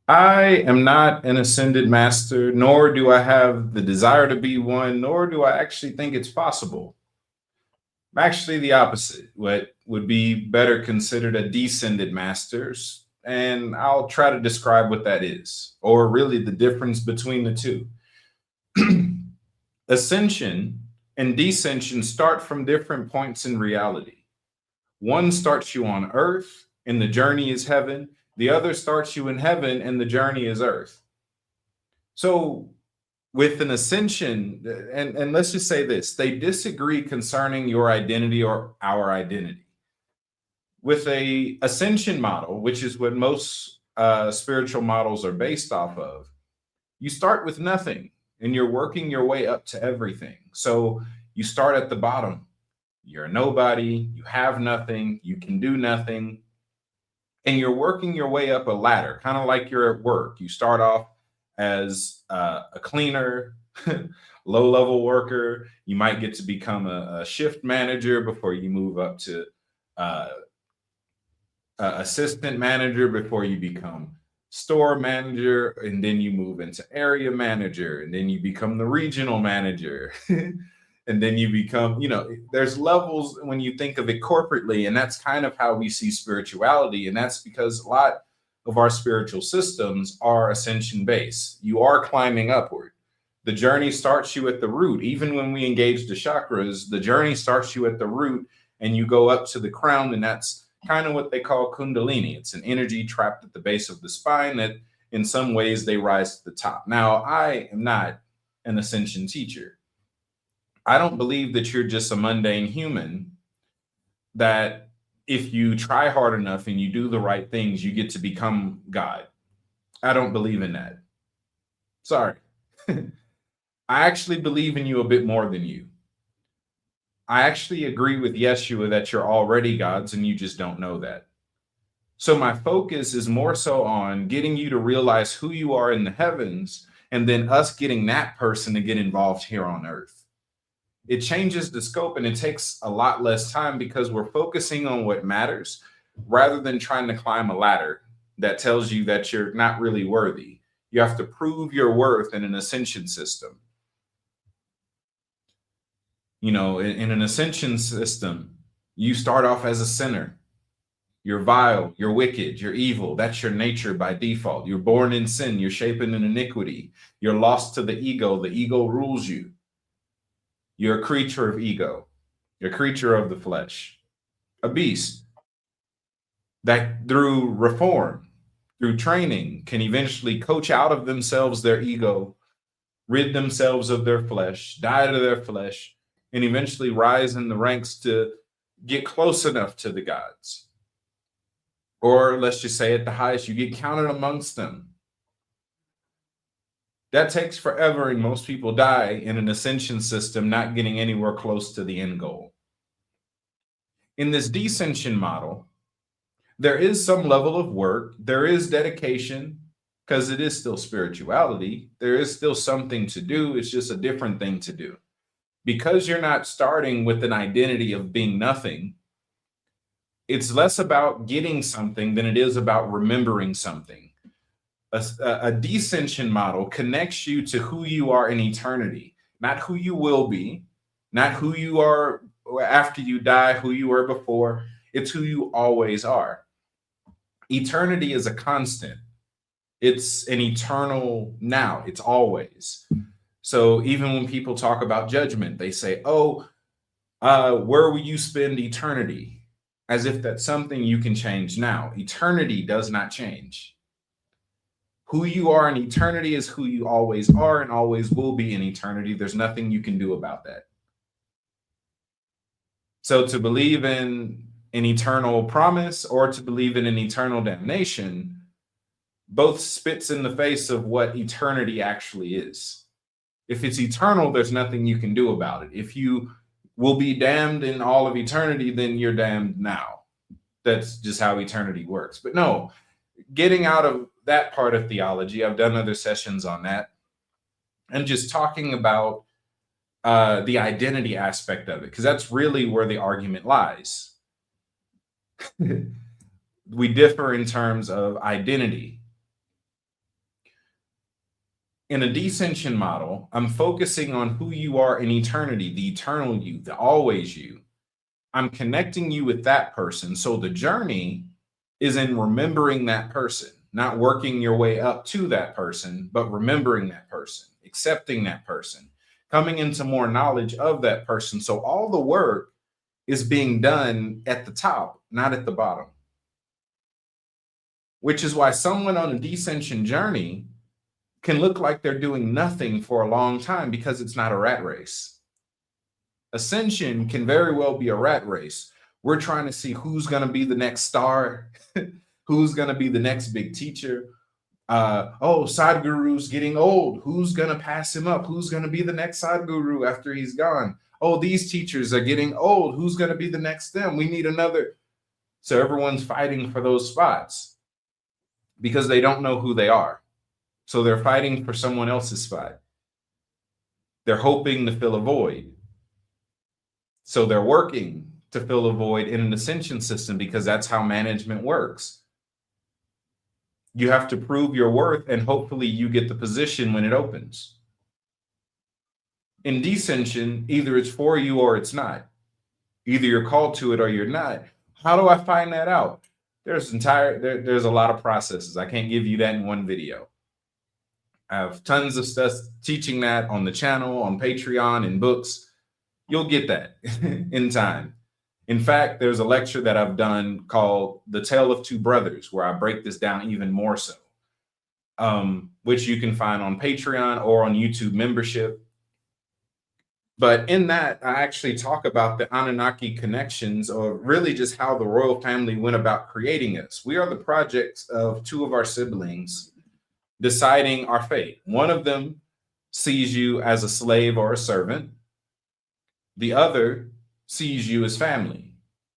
I am not an ascended master, nor do I have the desire to be one, nor do I actually think it's possible. I'm actually the opposite, what would be better considered a descended masters. And I'll try to describe what that is, or really the difference between the two. Ascension and descension start from different points in reality. One starts you on earth, and the journey is heaven. The other starts you in heaven, and the journey is earth. So, with an ascension, and let's just say this, they disagree concerning your identity or our identity. With a ascension model, which is what most spiritual models are based off of, you start with nothing and you're working your way up to everything. So you start at the bottom. You're a nobody, you have nothing, you can do nothing, and you're working your way up a ladder, kind of like you're at work. You start off as a cleaner, low level worker. You might get to become a shift manager before you move up to uh, assistant manager, before you become store manager, and then you move into area manager, and then you become the regional manager. And then you become, there's levels when you think of it corporately, and that's kind of how we see spirituality. And that's because a lot of our spiritual systems are ascension based. You are climbing upward. The journey starts you at the root. Even when we engage the chakras, the journey starts you at the root and you go up to the crown, and that's kind of what they call kundalini. It's an energy trapped at the base of the spine that in some ways they rise to the top. Now, I am not an ascension teacher. I don't believe that you're just a mundane human, that if you try hard enough and you do the right things, you get to become God. I don't believe in that. Sorry. I actually believe in you a bit more than you. I actually agree with Yeshua that you're already gods and you just don't know that. So my focus is more so on getting you to realize who you are in the heavens, and then us getting that person to get involved here on earth. It changes the scope and it takes a lot less time because we're focusing on what matters rather than trying to climb a ladder that tells you that you're not really worthy. You have to prove your worth in an ascension system. In an ascension system, you start off as a sinner. You're vile, you're wicked, you're evil. That's your nature by default. You're born in sin, you're shapen in iniquity. You're lost to the ego rules you. You're a creature of ego. You're a creature of the flesh, a beast that through reform, through training, can eventually coach out of themselves their ego, rid themselves of their flesh, die to their flesh, and eventually rise in the ranks to get close enough to the gods. Or let's just say at the highest, you get counted amongst them. That takes forever, and most people die in an ascension system, not getting anywhere close to the end goal. In this descension model, there is some level of work, there is dedication, because it is still spirituality. There is still something to do. It's just a different thing to do. Because you're not starting with an identity of being nothing, it's less about getting something than it is about remembering something. A descension model connects you to who you are in eternity, not who you will be, not who you are after you die, who you were before. It's who you always are. Eternity is a constant. It's an eternal now. It's always. So even when people talk about judgment, they say, where will you spend eternity? As if that's something you can change now. Eternity does not change. Who you are in eternity is who you always are and always will be in eternity. There's nothing you can do about that. So to believe in an eternal promise or to believe in an eternal damnation, both spits in the face of what eternity actually is. If it's eternal, there's nothing you can do about it. If you will be damned in all of eternity, then you're damned now. That's just how eternity works. But no, getting out of that part of theology, I've done other sessions on that, and just talking about the identity aspect of it, because that's really where the argument lies. We differ in terms of identity. In a descension model, I'm focusing on who you are in eternity, the eternal you, the always you. I'm connecting you with that person. So the journey is in remembering that person, not working your way up to that person, but remembering that person, accepting that person, coming into more knowledge of that person. So all the work is being done at the top, not at the bottom. Which is why someone on a descension journey can look like they're doing nothing for a long time, because it's not a rat race. Ascension can very well be a rat race. We're trying to see who's going to be the next star, who's going to be the next big teacher. Sadhguru's getting old. Who's going to pass him up? Who's going to be the next Sadhguru after he's gone? Oh, these teachers are getting old. Who's going to be the next them? We need another. So everyone's fighting for those spots because they don't know who they are. So they're fighting for someone else's spot. They're hoping to fill a void. So they're working to fill a void in an ascension system, because that's how management works. You have to prove your worth, and hopefully you get the position when it opens. In descension, either it's for you or it's not. Either you're called to it or you're not. How do I find that out? There's a lot of processes. I can't give you that in one video. I have tons of stuff teaching that on the channel, on Patreon, and books. You'll get that in time. In fact, there's a lecture that I've done called The Tale of Two Brothers, where I break this down even more so, which you can find on Patreon or on YouTube membership. But in that, I actually talk about the Anunnaki connections, or really just how the royal family went about creating us. We are the projects of two of our siblings deciding our fate. One of them sees you as a slave or a servant. The other sees you as family,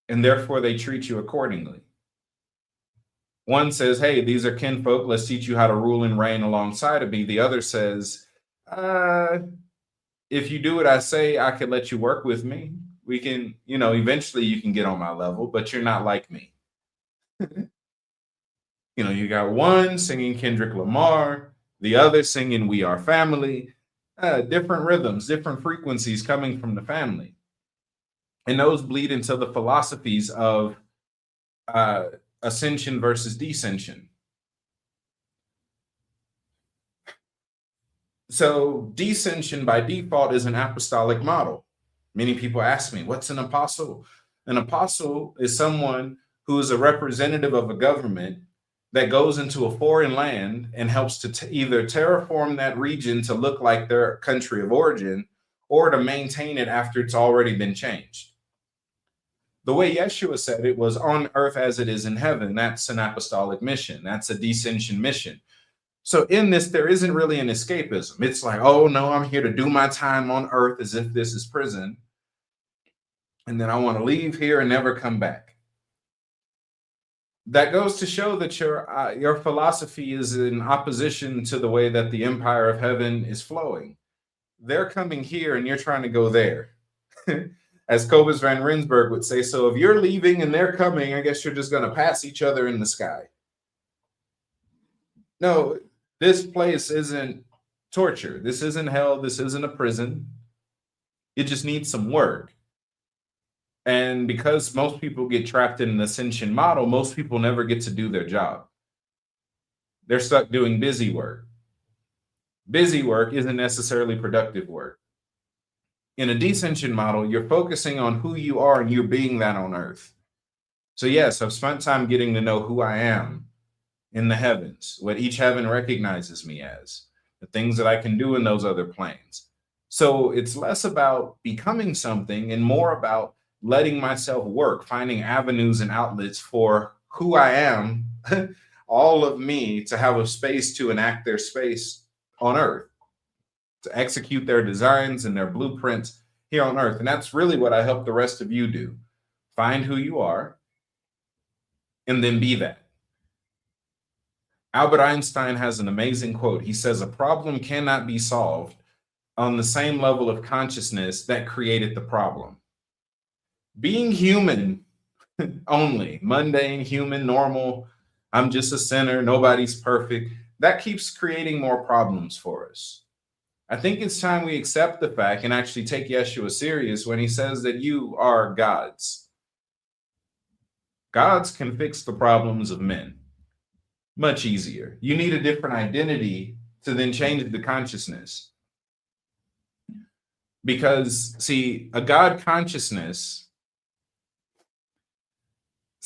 and therefore they treat you accordingly. One says, hey, these are kinfolk. Let's teach you how to rule and reign alongside of me. The other says, if you do what I say, I can let you work with me. We can, eventually you can get on my level, but you're not like me. You got one singing Kendrick Lamar, the other singing We Are Family, different rhythms, different frequencies coming from the family. And those bleed into the philosophies of ascension versus descension. So descension by default is an apostolic model. Many people ask me, what's an apostle? An apostle is someone who is a representative of a government that goes into a foreign land and helps to either terraform that region to look like their country of origin, or to maintain it after it's already been changed. The way Yeshua said it was on earth as it is in heaven. That's an apostolic mission. That's a descension mission. So in this, there isn't really an escapism. It's like, oh no, I'm here to do my time on earth as if this is prison. And then I want to leave here and never come back. That goes to show that your philosophy is in opposition to the way that the empire of heaven is flowing. They're coming here and you're trying to go there. As Cobus van Rensburg would say, so if you're leaving and they're coming, I guess you're just going to pass each other in the sky. No, this place isn't torture. This isn't hell. This isn't a prison. It just needs some work. And because most people get trapped in an ascension model, most people never get to do their job. They're stuck doing busy work. Busy work isn't necessarily productive work. In a descension model, you're focusing on who you are and you're being that on earth. So yes, I've spent time getting to know who I am in the heavens, what each heaven recognizes me as, the things that I can do in those other planes. So it's less about becoming something and more about letting myself work, finding avenues and outlets for who I am, all of me, to have a space to enact their space on earth, to execute their designs and their blueprints here on earth. And that's really what I help the rest of you do. Find who you are and then be that. Albert Einstein has an amazing quote. He says, a problem cannot be solved on the same level of consciousness that created the problem. Being human only, mundane, human, normal, I'm just a sinner, nobody's perfect. that keeps creating more problems for us. I think it's time we accept the fact and actually take Yeshua serious when he says that you are gods. Gods can fix the problems of men much easier. You need a different identity to then change the consciousness. Because, see, a God consciousness,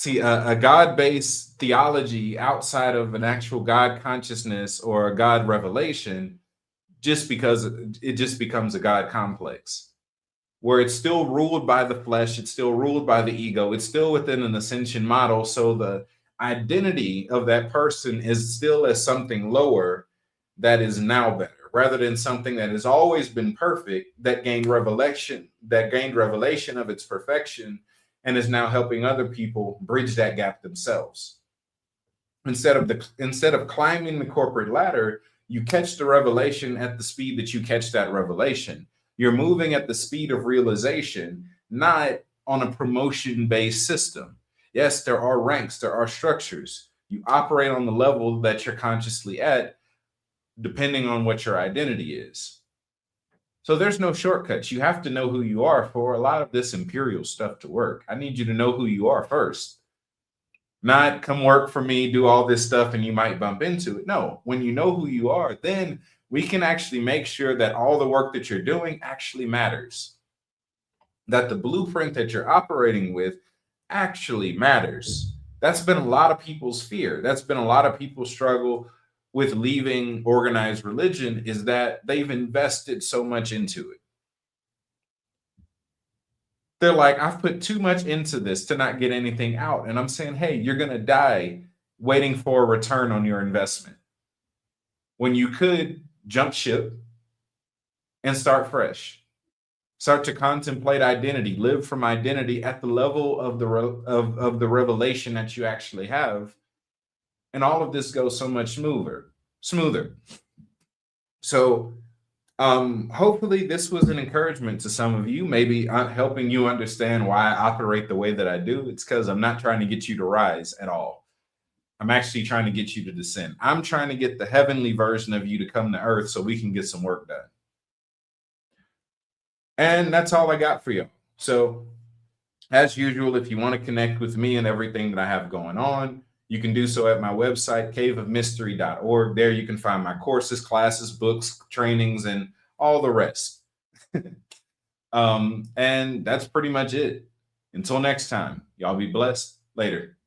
a God-based theology outside of an actual God consciousness or a God revelation, just because it just becomes a God complex, where it's still ruled by the flesh, it's still ruled by the ego, it's still within an ascension model. So the identity of that person is still as something lower that is now better, rather than something that has always been perfect, that gained revelation of its perfection, and is now helping other people bridge that gap themselves. Instead of climbing the corporate ladder, you catch the revelation at the speed that you catch that revelation. You're moving at the speed of realization, not on a promotion-based system. Yes, there are ranks, there are structures. You operate on the level that you're consciously at, depending on what your identity is. So there's no shortcuts. You have to know who you are for a lot of this Imperial stuff to work. I need you to know who you are first. Not come work for me, do all this stuff, and you might bump into it. No, when you know who you are, then we can actually make sure that all the work that you're doing actually matters. That the blueprint that you're operating with actually matters. That's been a lot of people's fear. That's been a lot of people's struggle with leaving organized religion, is that they've invested so much into it. They're like, I've put too much into this to not get anything out. And I'm saying, hey, you're going to die waiting for a return on your investment, when you could jump ship and start fresh. Start to contemplate identity, live from identity at the level of the revelation that you actually have. And all of this goes so much smoother. So hopefully this was an encouragement to some of you, maybe helping you understand why I operate the way that I do. It's because I'm not trying to get you to rise at all. I'm actually trying to get you to descend. I'm trying to get the heavenly version of you to come to earth so we can get some work done. And that's all I got for you. So as usual, if you want to connect with me and everything that I have going on, you can do so at my website, caveofmystery.org. There you can find my courses, classes, books, trainings, and all the rest. And that's pretty much it. Until next time, y'all be blessed. Later.